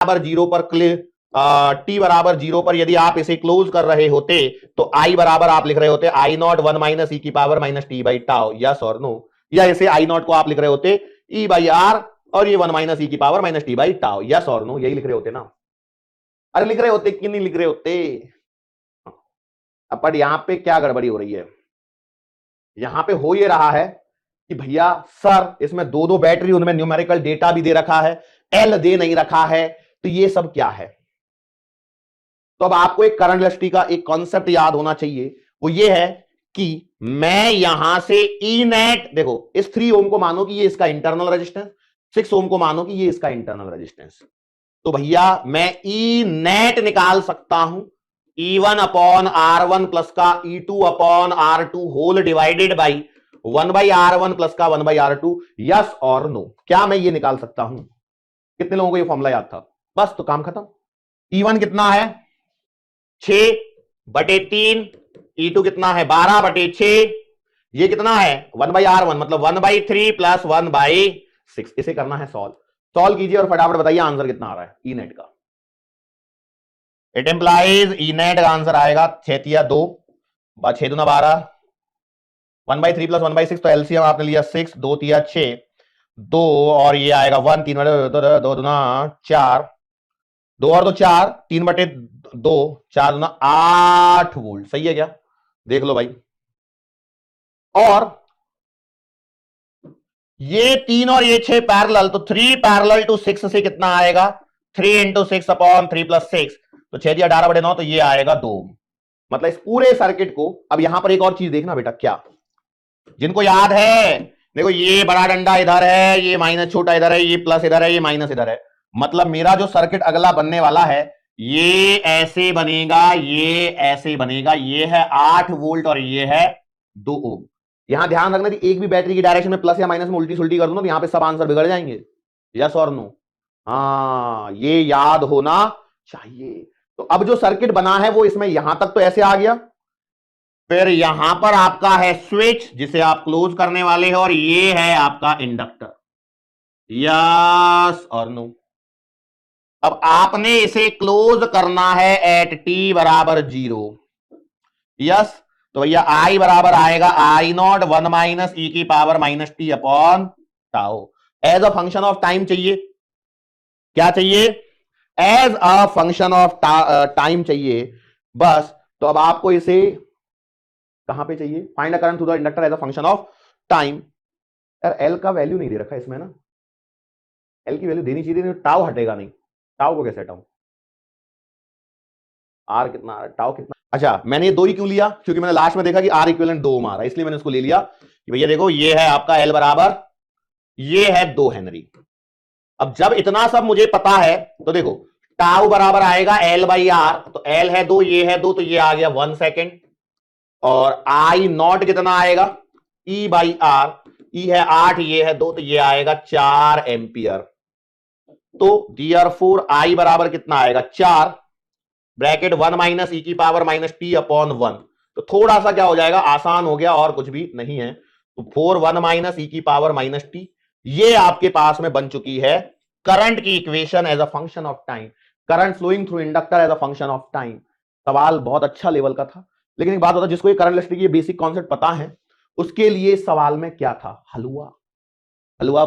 बराबर 0 पर टी बराबर 0 पर यदि आप इसे क्लोज कर रहे होते तो आई बराबर आप लिख रहे होते आई नॉट 1 माइनस ई की power minus T by tau, yes और नो। या इसे आई नॉट को आप लिख रहे होते ई बाई आर और ये 1 माइनस ई की power minus T by tau, yes और नो, यही लिख रहे होते ना। अरे लिख रहे होते कि नहीं लिख रहे होते? पर यहां पे क्या गड़बड़ी हो रही है, यहां पे हो ये रहा है कि भैया सर इसमें दो दो बैटरी, उनमें न्यूमेरिकल डेटा भी दे रखा है, एल दे नहीं रखा है, तो ये सब क्या है? तो अब आपको एक करंट इलेक्ट्रिसिटी का एक कॉन्सेप्ट याद होना चाहिए, वो ये है कि मैं यहां से ई नेट, देखो इस 3 ओम को मानो कि ये इसका इंटरनल रेजिस्टेंस, 6 ओम को मानो कि ये इसका इंटरनल रेजिस्टेंस, तो भैया मैं ई नेट निकाल सकता हूं E1 अपॉन R1 प्लस का E2 upon R2 whole divided by 1 by R1 plus का 1 बाई R2, यस और नो। क्या मैं ये निकाल सकता हूं? कितने लोगों को ये फॉर्मूला याद था? बस तो काम खत्म। E1 कितना है? 6/3, E2 कितना है? 12/6, ये कितना है? 1 बाई R1 मतलब 1/3 प्लस 1/6। इसे करना है सॉल्व कीजिए और फटाफट बताइए आंसर कितना आ रहा है ई नेट का। इट एम्प्लाइज ई नेट का आंसर आएगा 6×2, 6 दूना 12, 1/3 प्लस 1/6, तो एलसीएम आपने लिया 6, 2×3 6, 2 और ये आएगा 1, 3/2 दूना 4, 2 और 2 4, 3/2, 4 दूना 8 वोल्ट। सही है क्या? देख लो भाई। और ये 3 और ये 6 पैरेलल, तो 3 पैरेलल टू 6 से कितना आएगा? 3 इंटू 6 अपॉन 3 प्लस 6, तो 6×18/9, तो ये आएगा 2। मतलब इस पूरे सर्किट को, अब यहां पर एक और चीज देखना बेटा, क्या जिनको याद है, देखो ये बड़ा डंडा इधर है, ये माइनस छोटा इधर है, ये प्लस इधर है, ये माइनस इधर है, मतलब मेरा जो सर्किट अगला बनने वाला है ये ऐसे बनेगा, ये ऐसे बनेगा, ये है 8 वोल्ट और ये है 2 ओम। यहां ध्यान रखना कि एक भी बैटरी की डायरेक्शन में प्लस या माइनस में उल्टी सुल्टी कर दूं तो यहां पे सब आंसर बिगड़ जाएंगे, यस और नो। हाँ ये याद होना चाहिए। तो अब जो सर्किट बना है वो इसमें यहां तक तो ऐसे आ गया, फिर यहां पर आपका है स्विच जिसे आप क्लोज करने वाले हो, और ये है आपका इंडक्टर, यस और नो। अब आपने इसे क्लोज करना है एट टी बराबर 0, यस। तो भैया आई बराबर आएगा आई नॉट 1 माइनस ई की power minus T upon tau. As a function of time चाहिए, क्या चाहिए? As a function of time चाहिए, बस। तो अब आपको इसे कहां पे चाहिए? Find the current through the inductor as a function of time. यार एल का वैल्यू नहीं दे रखा इसमें ना, एल की वैल्यू देनी चाहिए, टाउ हटेगा नहीं, टाउ को कैसे हटाऊं? आर कितना, टाउ कितना? अच्छा मैंने ये 2 ही क्यों लिया? क्योंकि मैंने लास्ट में देखा कि आर इक्विवेलेंट 2 ओम आ रहा है, इसलिए मैंने इसको ले लिया कि भैया देखो ये है आपका एल बराबर, ये है 2 हेनरी। अब जब इतना सब मुझे पता है तो देखो टाउ बराबर आएगा एल बाई आर, तो एल है 2, ये है 2, तो ये आ गया 1 सेकेंड। और आई नॉट कितना आएगा? ई बाई आर, ई है 8, ये है 2, तो ये आएगा 4 एम्पियर। तो देयरफॉर आई बराबर कितना आएगा? 4 ब्रैकेट 1 माइनस ई की पावर माइनस टी अपॉन 1। तो थोड़ा सा क्या हो जाएगा, आसान हो गया और कुछ भी नहीं है। तो 4 1 माइनस ई की पावर माइनस टी, ये आपके पास में बन चुकी है करंट की equation as a function of time, current flowing through inductor as a function of time. सवाल बहुत अच्छा लेवल का था, लेकिन एक बात होता है जिसको ये करंट इलेक्ट्रिसिटी की बेसिक कॉन्सेप्ट पता है उसके लिए सवाल में क्या था? हलवा। हलवा